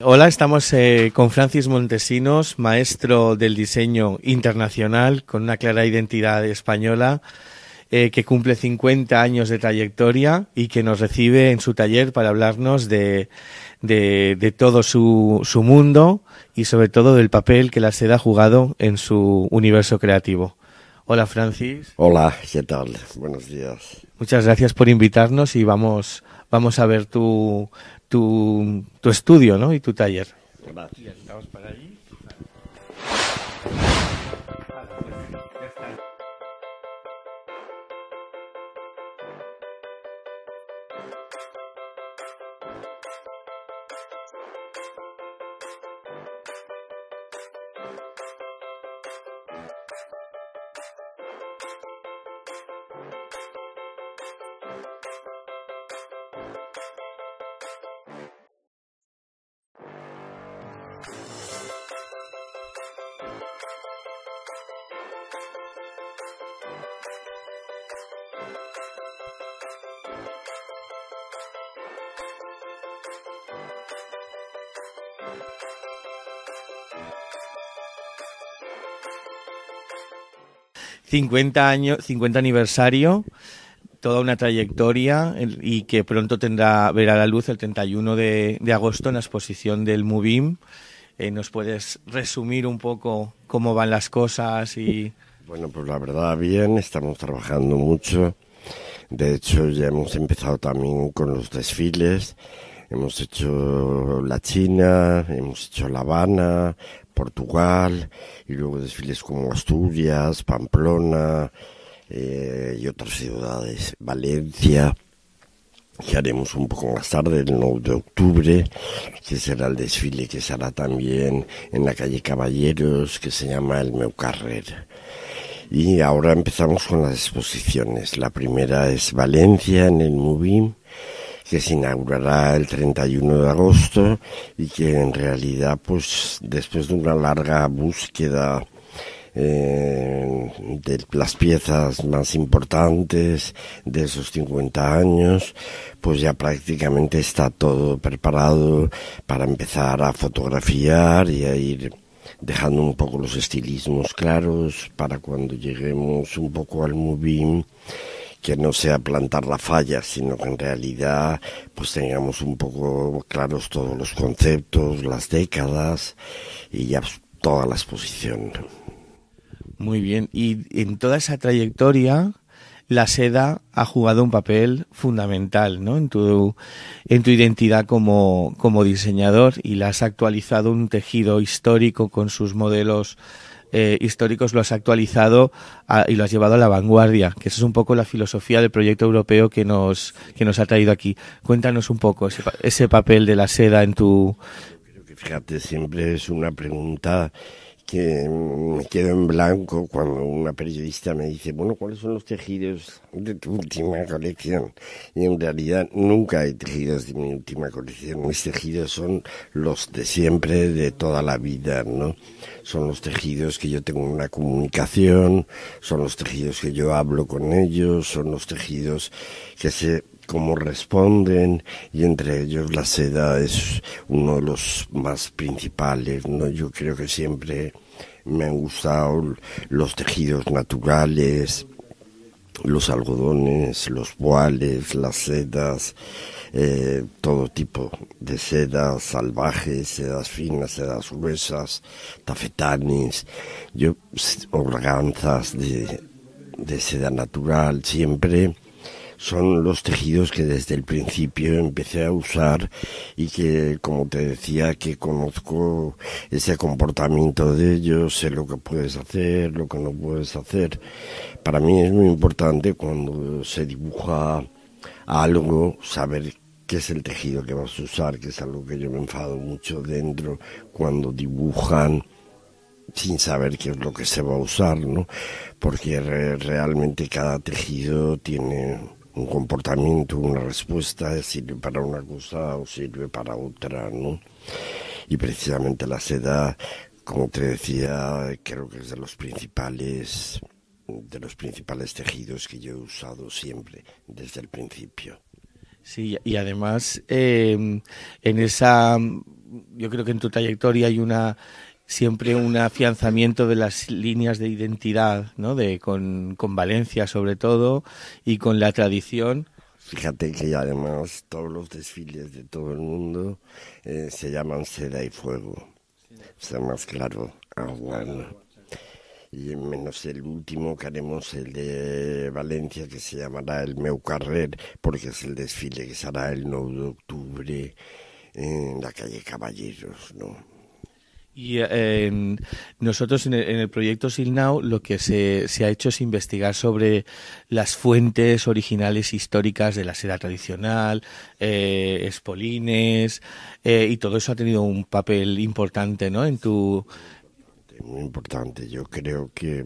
Hola, estamos con Francis Montesinos, maestro del diseño internacional con una clara identidad española, que cumple 50 años de trayectoria y que nos recibe en su taller para hablarnos de todo su mundo y sobre todo del papel que la seda ha jugado en su universo creativo. Hola, Francis. Hola, ¿qué tal? Buenos días. Muchas gracias por invitarnos y vamos a ver tu estudio, ¿no? Y tu taller. Gracias. Estamos para allí. ...50 años, 50 aniversario, toda una trayectoria y que pronto verá la luz el 31 de agosto en la exposición del MUBIM. ¿Nos puedes resumir un poco cómo van las cosas? Bueno, pues la verdad bien, estamos trabajando mucho. De hecho, ya hemos empezado también con los desfiles. Hemos hecho la China, hemos hecho La Habana, Portugal, y luego desfiles como Asturias, Pamplona y otras ciudades, Valencia, que haremos un poco más tarde, el 9 de octubre, que será el desfile que se hará también en la calle Caballeros, que se llama el Meu Carrer. Y ahora empezamos con las exposiciones. La primera es Valencia, en el MUBIM, que se inaugurará el 31 de agosto y que en realidad, pues después de una larga búsqueda de las piezas más importantes de esos 50 años, pues ya prácticamente está todo preparado para empezar a fotografiar y a ir dejando un poco los estilismos claros para cuando lleguemos un poco al MUBIM, que no sea plantar la falla, sino que en realidad pues tengamos un poco claros todos los conceptos, las décadas y ya toda la exposición. Muy bien, y en toda esa trayectoria la seda ha jugado un papel fundamental, ¿no? En tu identidad como diseñador, y la has actualizado un tejido histórico con sus modelos históricos, lo has actualizado y lo has llevado a la vanguardia, que esa es un poco la filosofía del proyecto europeo que nos ha traído aquí. Cuéntanos un poco ese papel de la seda en tu... Creo que, fíjate, siempre es una pregunta que me quedo en blanco cuando una periodista me dice, bueno, ¿cuáles son los tejidos de tu última colección? Y en realidad nunca hay tejidos de mi última colección. Mis tejidos son los de siempre, de toda la vida, ¿no? Son los tejidos que yo tengo una comunicación, son los tejidos que yo hablo con ellos, son los tejidos que sé cómo responden, y entre ellos la seda es uno de los más principales, ¿no? Yo creo que siempre me han gustado los tejidos naturales, los algodones, los voiles, las sedas, todo tipo de sedas salvajes, sedas finas, sedas gruesas, tafetanes, organzas de seda natural, siempre son los tejidos que desde el principio empecé a usar y que, como te decía, que conozco ese comportamiento de ellos, sé lo que puedes hacer, lo que no puedes hacer. Para mí es muy importante cuando se dibuja algo, saber qué es el tejido que vas a usar, que es algo que yo me enfado mucho dentro cuando dibujan sin saber qué es lo que se va a usar, ¿no? Porque realmente cada tejido tiene un comportamiento, una respuesta, sirve para una cosa o sirve para otra, ¿no? Y precisamente la seda, como te decía, creo que es de los principales tejidos que yo he usado siempre, desde el principio. Sí, y además en esa, yo creo que en tu trayectoria hay siempre un afianzamiento de las líneas de identidad, ¿no? Con Valencia sobre todo y con la tradición. Fíjate que además todos los desfiles de todo el mundo se llaman Seda y Fuego. O sea, más claro, agua, ¿no? Y menos el último que haremos, el de Valencia, que se llamará el Meu Carrer, porque es el desfile que se hará el 9 de octubre en la calle Caballeros, ¿no? Y nosotros en el proyecto Silnau lo que se ha hecho es investigar sobre las fuentes originales históricas de la seda tradicional, espolines, y todo eso ha tenido un papel importante, ¿no? Muy importante. Yo creo que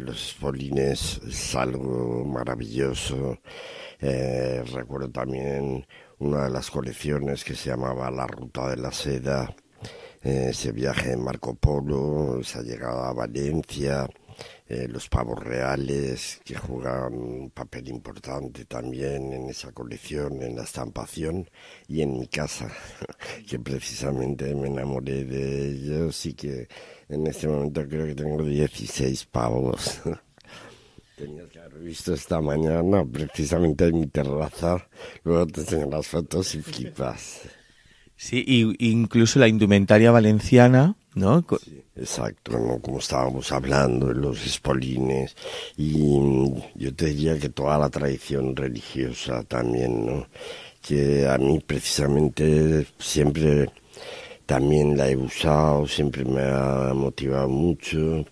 los espolines es algo maravilloso. Recuerdo también una de las colecciones que se llamaba La Ruta de la Seda, ese viaje de Marco Polo, esa llegada a Valencia, los pavos reales que juegan un papel importante también en esa colección, en la estampación y en mi casa, que precisamente me enamoré de ellos y que en este momento creo que tengo 16 pavos. Tenías que haber visto esta mañana precisamente en mi terraza, luego te enseño las fotos y flipas. Sí, y incluso la indumentaria valenciana, ¿no? Sí, exacto, ¿no? Como estábamos hablando de los espolines, y yo te diría que toda la tradición religiosa también, ¿no? Que a mí precisamente siempre también la he usado, siempre me ha motivado mucho.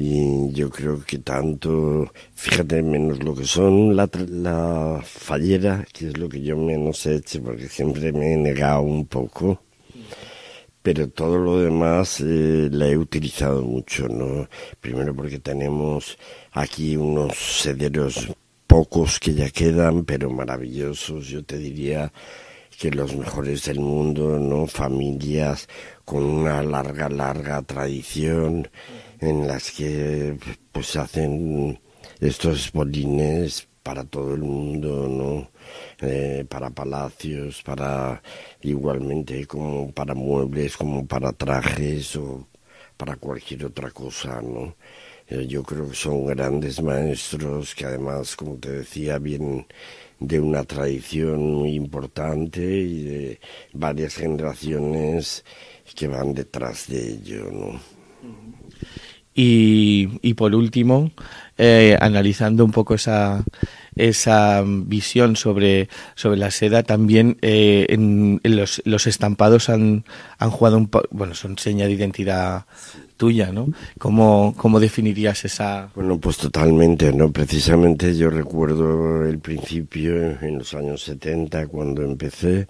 Y yo creo que tanto, fíjate, menos lo que son la fallera, que es lo que yo menos he hecho, porque siempre me he negado un poco, pero todo lo demás la he utilizado mucho, ¿no? Primero porque tenemos aquí unos sederos pocos que ya quedan, pero maravillosos, yo te diría que los mejores del mundo, ¿no? Familias con una larga tradición en las que pues hacen estos espolines para todo el mundo, ¿no? Para palacios, para igualmente como para muebles, como para trajes o para cualquier otra cosa, ¿no? Yo creo que son grandes maestros que además, como te decía, vienen de una tradición muy importante y de varias generaciones que van detrás de ello, ¿no? Y por último, analizando un poco esa visión sobre la seda, también en los estampados han jugado bueno, son seña de identidad tuya, ¿no? ¿Cómo definirías esa...? Bueno, pues totalmente, ¿no? Precisamente yo recuerdo el principio, en los años 70, cuando empecé,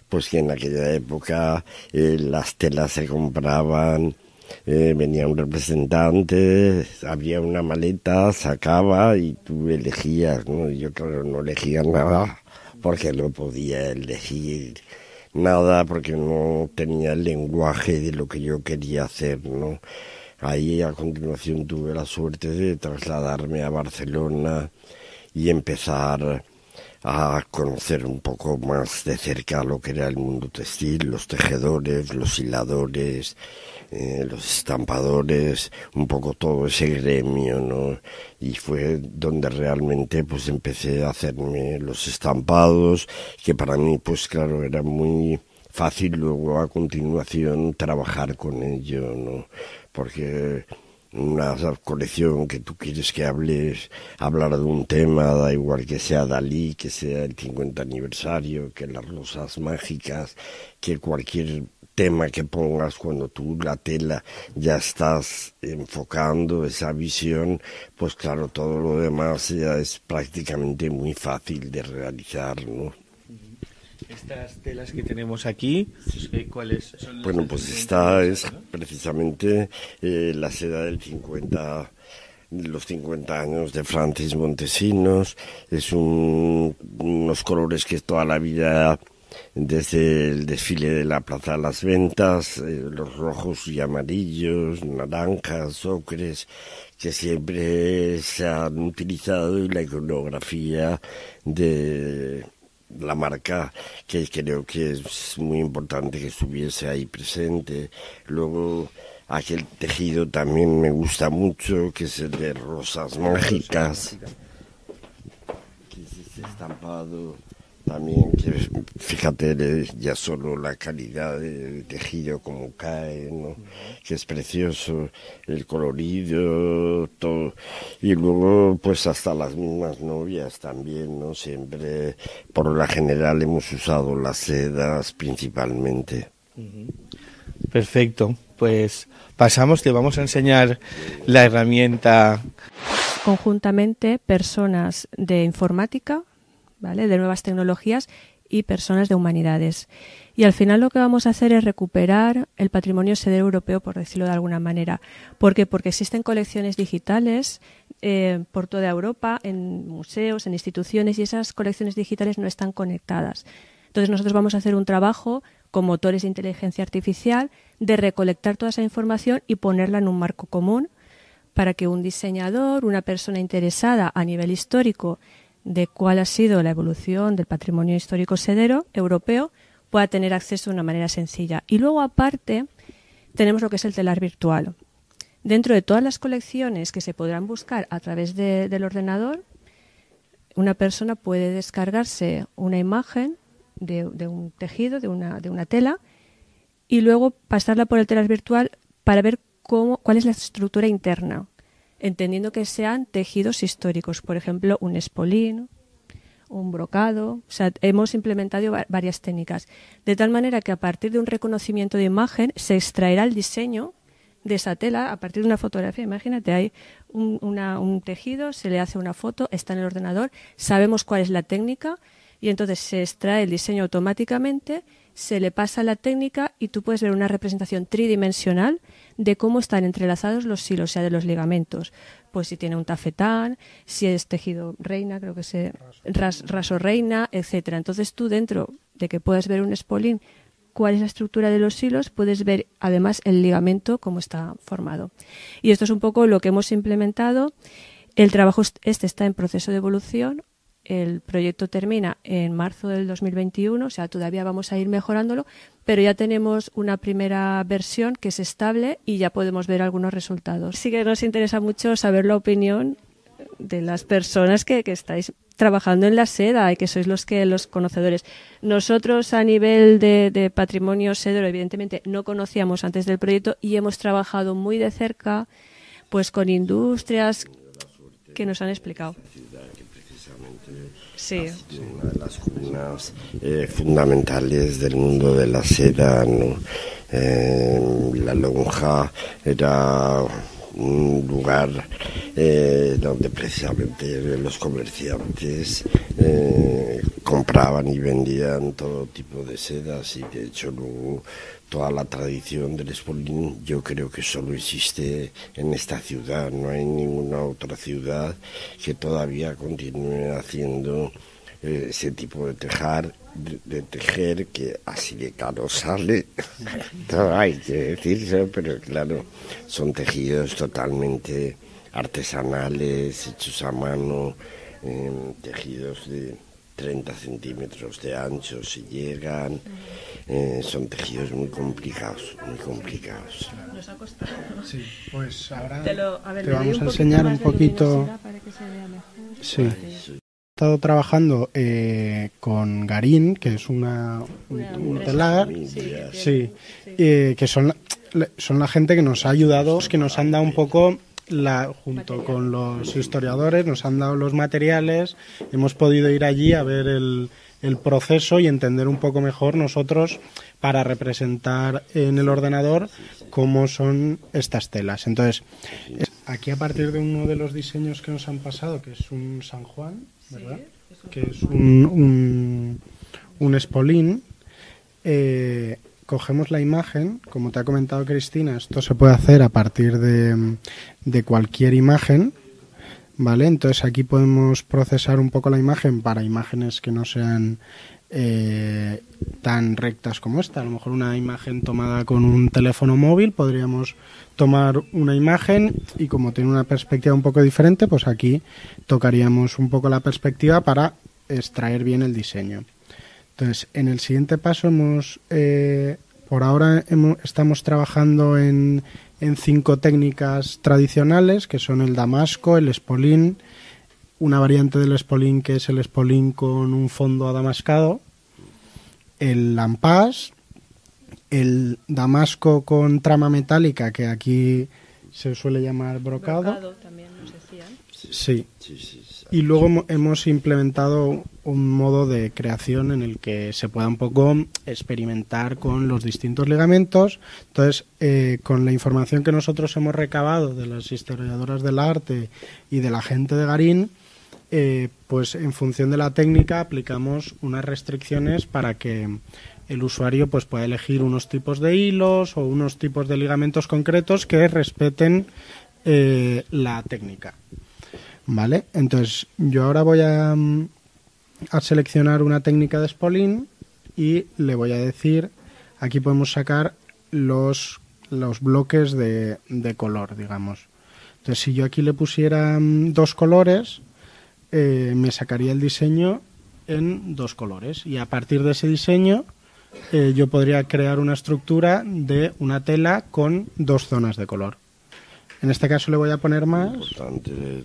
pues que en aquella época las telas se compraban, venía un representante, había una maleta, sacaba y tú elegías, ¿no? Yo claro no elegía nada porque no podía elegir nada, porque no tenía el lenguaje de lo que yo quería hacer, ¿no? Ahí a continuación tuve la suerte de trasladarme a Barcelona y empezar a conocer un poco más de cerca lo que era el mundo textil, los tejedores, los hiladores, los estampadores, un poco todo ese gremio, ¿no? Y fue donde realmente pues empecé a hacerme los estampados, que para mí pues claro era muy fácil luego a continuación trabajar con ello, ¿no? Porque una colección que tú quieres que hablar de un tema, da igual que sea Dalí, que sea el 50 aniversario, que las rosas mágicas, que cualquier tema que pongas cuando tú la tela ya estás enfocando esa visión, pues claro, todo lo demás ya es prácticamente muy fácil de realizar, ¿no? Estas telas que tenemos aquí, ¿cuáles son? Bueno, pues esta es precisamente la seda del 50, los 50 años de Francis Montesinos. Es unos colores que toda la vida, desde el desfile de la Plaza de las Ventas, los rojos y amarillos, naranjas, ocres, que siempre se han utilizado en la iconografía de la marca, que creo que es muy importante que estuviese ahí presente. Luego aquel tejido también me gusta mucho, que es el de rosas mágicas, que es ese estampado también, que fíjate ya solo la calidad del tejido como cae, ¿no? Que es precioso, el colorido, todo. Y luego pues hasta las mismas novias también, ¿no? Siempre, por lo general, hemos usado las sedas principalmente. Perfecto, pues pasamos, te vamos a enseñar la herramienta. Conjuntamente, personas de informática, ¿vale?, de nuevas tecnologías, y personas de humanidades. Y al final lo que vamos a hacer es recuperar el patrimonio sedero europeo, por decirlo de alguna manera. ¿Por qué? Porque existen colecciones digitales por toda Europa, en museos, en instituciones, y esas colecciones digitales no están conectadas. Entonces nosotros vamos a hacer un trabajo con motores de inteligencia artificial de recolectar toda esa información y ponerla en un marco común para que un diseñador, una persona interesada a nivel histórico de cuál ha sido la evolución del patrimonio histórico sedero europeo, pueda tener acceso de una manera sencilla. Y luego, aparte, tenemos lo que es el telar virtual. Dentro de todas las colecciones que se podrán buscar a través del ordenador, una persona puede descargarse una imagen de un tejido, de una tela, y luego pasarla por el telar virtual para ver cuál es la estructura interna, entendiendo que sean tejidos históricos, por ejemplo, un espolín, un brocado. O sea, hemos implementado varias técnicas, de tal manera que a partir de un reconocimiento de imagen se extraerá el diseño de esa tela a partir de una fotografía. Imagínate, hay un tejido, se le hace una foto, está en el ordenador, sabemos cuál es la técnica y entonces se extrae el diseño automáticamente, se le pasa la técnica y tú puedes ver una representación tridimensional de cómo están entrelazados los hilos, o sea, de los ligamentos. Pues si tiene un tafetán, si es tejido reina, creo que es raso reina, etcétera. Entonces tú, dentro de que puedas ver un espolín, cuál es la estructura de los hilos, puedes ver además el ligamento, cómo está formado. Y esto es un poco lo que hemos implementado. El trabajo está en proceso de evolución. El proyecto termina en marzo del 2021, o sea, todavía vamos a ir mejorándolo, pero ya tenemos una primera versión que es estable y ya podemos ver algunos resultados. Sí que nos interesa mucho saber la opinión de las personas que estáis trabajando en la seda y que sois los conocedores. Nosotros, a nivel de patrimonio sedero, evidentemente no conocíamos antes del proyecto y hemos trabajado muy de cerca pues con industrias que nos han explicado. Sí. Una de las cunas fundamentales del mundo de la seda, ¿no? La lonja era un lugar donde precisamente los comerciantes compraban y vendían todo tipo de sedas, y de hecho luego toda la tradición del espolín yo creo que solo existe en esta ciudad. No hay ninguna otra ciudad que todavía continúe haciendo ese tipo de tejer, que así de caro sale. No hay que decirse, pero claro, son tejidos totalmente artesanales, hechos a mano, tejidos de 30 centímetros de ancho si llegan. Son tejidos muy complicados, muy complicados. Nos ha costado. Sí, pues ahora te vamos a enseñar un poquito. Para que se vea mejor. Sí. He estado trabajando con Garín, que es un telar, sí, que son la gente que nos ha ayudado, que nos han dado un poco junto con los historiadores, nos han dado los materiales, hemos podido ir allí a ver el proceso y entender un poco mejor nosotros para representar en el ordenador cómo son estas telas. Entonces, aquí a partir de uno de los diseños que nos han pasado, que es un San Juan, ¿verdad? Que es un espolín, cogemos la imagen, como te ha comentado Cristina, esto se puede hacer a partir de cualquier imagen, ¿vale? Entonces aquí podemos procesar un poco la imagen para imágenes que no sean tan rectas como esta. A lo mejor una imagen tomada con un teléfono móvil, podríamos tomar una imagen y como tiene una perspectiva un poco diferente, pues aquí tocaríamos un poco la perspectiva para extraer bien el diseño. Entonces, en el siguiente paso por ahora estamos trabajando en 5 técnicas tradicionales, que son el damasco, el espolín, una variante del espolín que es el espolín con un fondo adamascado, el lampás, el damasco con trama metálica, que aquí se suele llamar brocado. Brocado también nos decían. Sí. Y luego hemos implementado un modo de creación en el que se pueda un poco experimentar con los distintos ligamentos. Entonces, con la información que nosotros hemos recabado de las historiadoras del arte y de la gente de Garín, pues en función de la técnica aplicamos unas restricciones para que el usuario pues pueda elegir unos tipos de hilos o unos tipos de ligamentos concretos que respeten la técnica. Vale, entonces yo ahora voy a seleccionar una técnica de espolín y le voy a decir, aquí podemos sacar los bloques de color, digamos. Entonces si yo aquí le pusiera 2 colores, me sacaría el diseño en 2 colores y a partir de ese diseño yo podría crear una estructura de una tela con 2 zonas de color. En este caso le voy a poner más. Importante,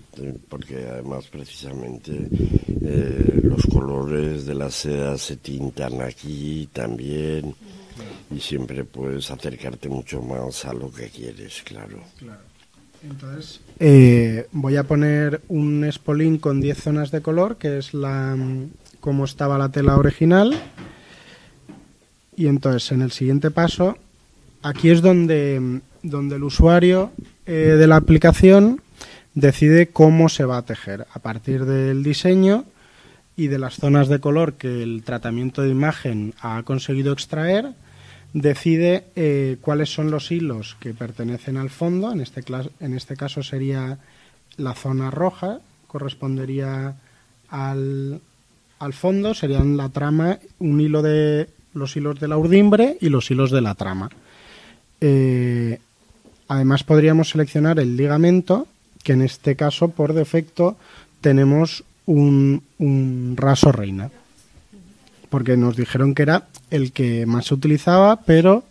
porque además precisamente los colores de la seda se tintan aquí también y siempre puedes acercarte mucho más a lo que quieres, claro. Entonces voy a poner un espolín con 10 zonas de color, que es como estaba la tela original. Y entonces en el siguiente paso, aquí es donde el usuario de la aplicación decide cómo se va a tejer a partir del diseño y de las zonas de color que el tratamiento de imagen ha conseguido extraer. Decide cuáles son los hilos que pertenecen al fondo. En este caso sería la zona roja, correspondería al fondo, serían la trama, los hilos de la urdimbre y los hilos de la trama. Además podríamos seleccionar el ligamento, que en este caso por defecto tenemos un raso reina, porque nos dijeron que era el que más se utilizaba, pero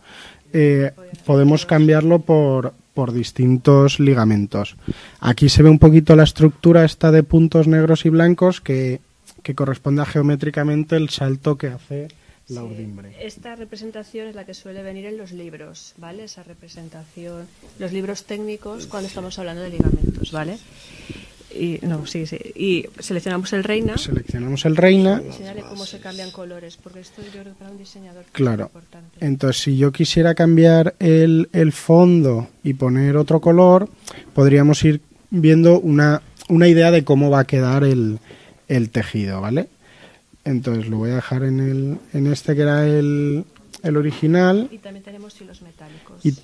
podemos cambiarlo por distintos ligamentos. Aquí se ve un poquito la estructura esta de puntos negros y blancos que corresponde a geométricamente el salto que hace la urdimbre. Esta representación es la que suele venir en los libros, ¿vale? Esa representación, los libros técnicos cuando estamos hablando de ligamentos, ¿vale? Y seleccionamos el reina. Enseñale cómo se cambian colores, porque esto yo creo que para un diseñador claro. Es importante. Entonces, si yo quisiera cambiar el fondo y poner otro color, podríamos ir viendo una idea de cómo va a quedar el tejido, ¿vale? Entonces lo voy a dejar en este que era el original. Y también tenemos hilos metálicos. Y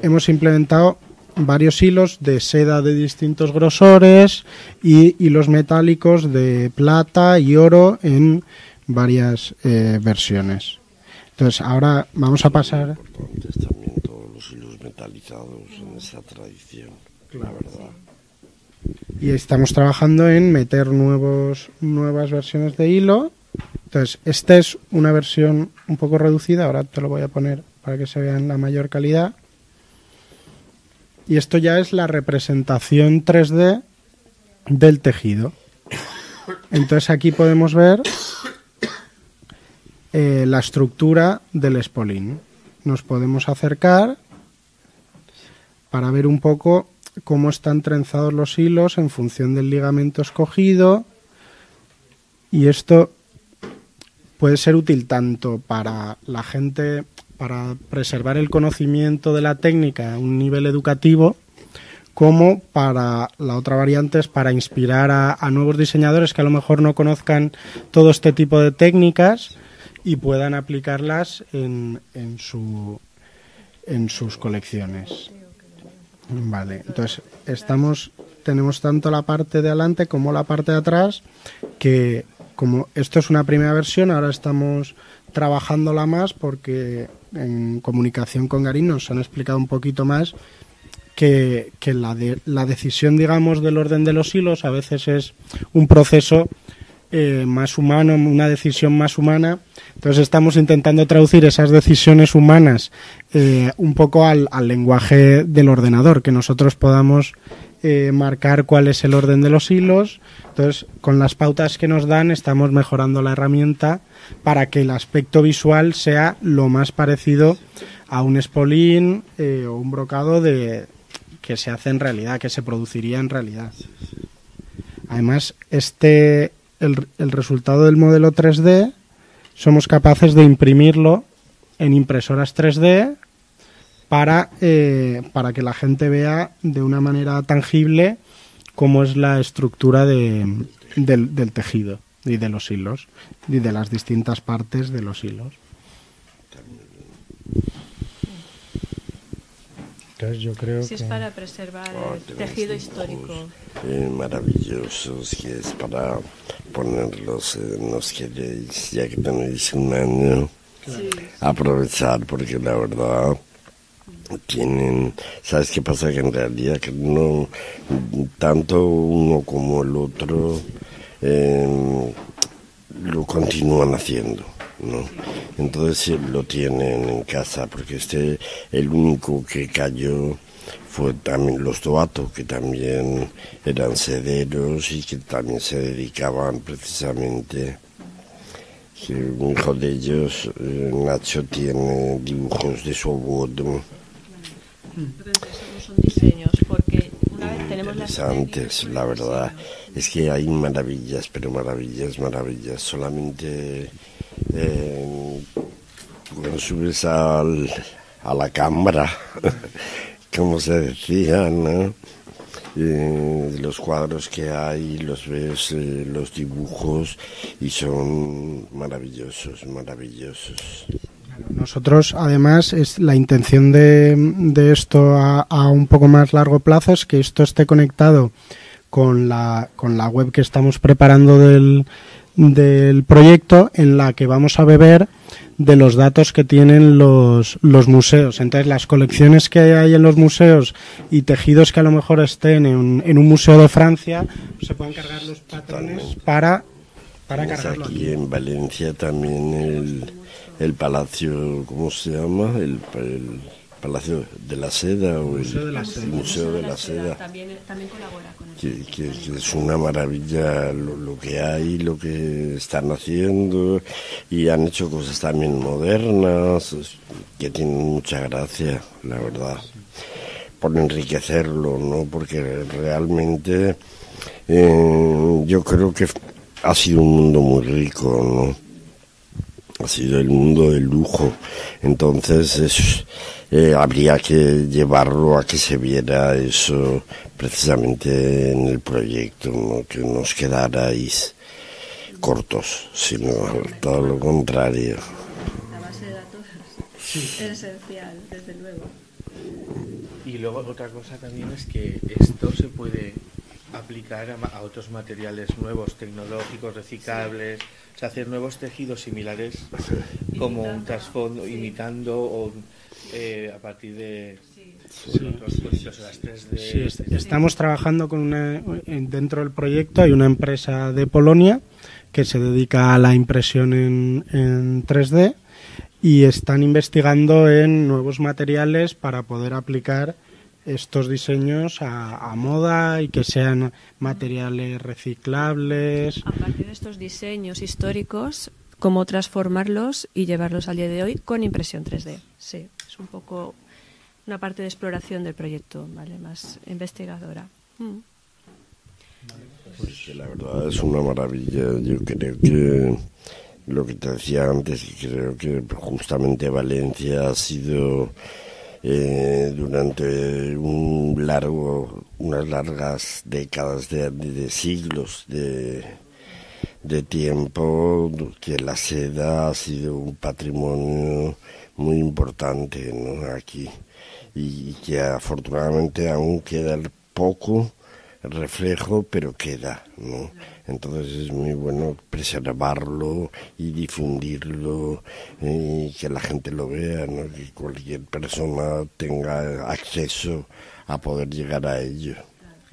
hemos implementado varios hilos de seda de distintos grosores y hilos metálicos de plata y oro en varias versiones. Entonces ahora vamos a pasar. Importantes también todos los hilos metalizados en esa tradición, la verdad. Y estamos trabajando en meter nuevas versiones de hilo. Entonces, esta es una versión un poco reducida. Ahora te lo voy a poner para que se vea en la mayor calidad. Y esto ya es la representación 3D del tejido. Entonces, aquí podemos ver la estructura del espolín. Nos podemos acercar para ver un poco cómo están trenzados los hilos en función del ligamento escogido, y esto puede ser útil tanto para la gente, para preservar el conocimiento de la técnica a un nivel educativo, como para la otra variante es para inspirar a nuevos diseñadores que a lo mejor no conozcan todo este tipo de técnicas y puedan aplicarlas en sus colecciones. Vale, entonces tenemos tanto la parte de adelante como la parte de atrás que como esto es una primera versión, ahora estamos trabajándola más porque en comunicación con Garín nos han explicado un poquito más que la decisión, digamos, del orden de los hilos a veces es un proceso más humano, una decisión más humana. Entonces estamos intentando traducir esas decisiones humanas un poco al lenguaje del ordenador, que nosotros podamos marcar cuál es el orden de los hilos. Entonces, con las pautas que nos dan estamos mejorando la herramienta para que el aspecto visual sea lo más parecido a un spolín o un brocado que se hace en realidad, que se produciría en realidad. Además, el resultado del modelo 3D somos capaces de imprimirlo en impresoras 3D para que la gente vea de una manera tangible cómo es la estructura del tejido y de los hilos y de las distintas partes de los hilos. Entonces yo creo que es para preservar el tejido histórico. Maravillosos, que es para ponerlos, nos queréis, ya que tenéis un año, sí, aprovechar, porque la verdad tienen, ¿sabes qué pasa? Que en realidad que no, tanto uno como el otro lo continúan haciendo, ¿no? Entonces lo tienen en casa, porque el único que cayó fue también los Doato, que también eran sederos y que también se dedicaban precisamente, que un hijo de ellos, Nacho, tiene dibujos de su abuelo. Son diseños, porque una vez tenemos interesantes, la verdad. Es que hay maravillas, pero maravillas. Solamente cuando subes a la cámara, como se decía, ¿no? Los cuadros que hay, los ves, los dibujos, y son maravillosos. Nosotros, además, la intención de esto a un poco más largo plazo es que esto esté conectado con la web que estamos preparando del proyecto, en la que vamos a beber de los datos que tienen los museos. Entonces, las colecciones que hay en los museos y tejidos que a lo mejor estén en un museo de Francia, se pueden cargar los patrones para cargarlo aquí. En Valencia también el palacio, ¿cómo se llama? El Palacio de la Seda o el Museo de la Seda. También colabora con que es una maravilla lo que hay, lo que están haciendo, y han hecho cosas también modernas que tienen mucha gracia, la verdad, por enriquecerlo, ¿no? Porque realmente yo creo que ha sido un mundo muy rico, ¿no? Ha sido el mundo del lujo. Entonces habría que llevarlo a que se viera eso precisamente en el proyecto, no que nos quedarais cortos, sino todo lo contrario. La base de datos es esencial, desde luego. Y luego otra cosa también es que esto se puede aplicar a otros materiales nuevos, tecnológicos, reciclables, o sea, hacer nuevos tejidos similares como un trasfondo, imitando o a partir de otros impresoras 3D. Sí, estamos trabajando dentro del proyecto hay una empresa de Polonia que se dedica a la impresión en 3D y están investigando en nuevos materiales para poder aplicar estos diseños a moda y que sean materiales reciclables. A partir de estos diseños históricos, cómo transformarlos y llevarlos al día de hoy con impresión 3D. Sí, es un poco una parte de exploración del proyecto, ¿vale? Más investigadora. Pues que la verdad es una maravilla. Yo creo que lo que te decía antes, que creo que justamente Valencia ha sido durante unas largas décadas de siglos de tiempo, que la seda ha sido un patrimonio muy importante, ¿no? Aquí, y que afortunadamente aún queda poco reflejo, pero queda, ¿no? Entonces es muy bueno preservarlo y difundirlo y que la gente lo vea, ¿no? Que cualquier persona tenga acceso a poder llegar a ello.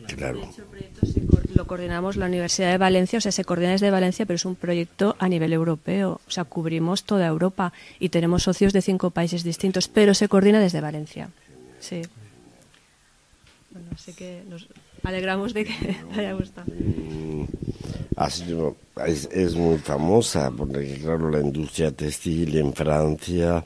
Claro. De hecho, el proyecto lo coordinamos la Universidad de Valencia, o sea, se coordina desde Valencia, pero es un proyecto a nivel europeo, o sea, cubrimos toda Europa y tenemos socios de 5 países distintos, pero se coordina desde Valencia. Sí. Bueno, así que nos alegramos de que te haya gustado. Es muy famosa, porque claro, la industria textil en Francia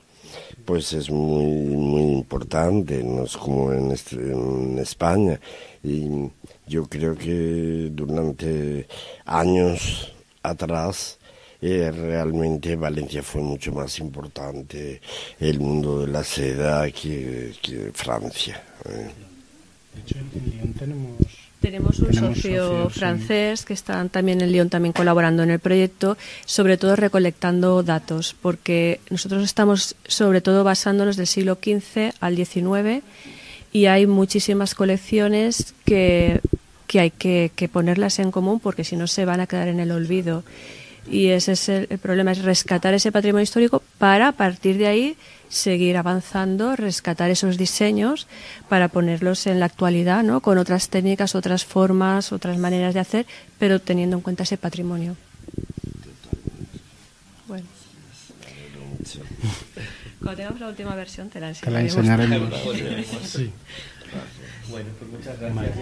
pues es muy importante, no es como en España. Y yo creo que durante años atrás realmente Valencia fue mucho más importante el mundo de la seda que Francia. De hecho, en Lyon tenemos un socio francés que está también en Lyon también colaborando en el proyecto, sobre todo recolectando datos, porque nosotros estamos sobre todo basándonos del siglo XV al XIX y hay muchísimas colecciones que hay que ponerlas en común porque si no se van a quedar en el olvido. Y ese es el problema, es rescatar ese patrimonio histórico para a partir de ahí seguir avanzando, rescatar esos diseños para ponerlos en la actualidad, ¿no? Con otras técnicas, otras formas, otras maneras de hacer, pero teniendo en cuenta ese patrimonio. Bueno. Cuando tengamos la última versión te la enseñaremos. Te la enseñaremos. Sí. Bueno, pues muchas gracias.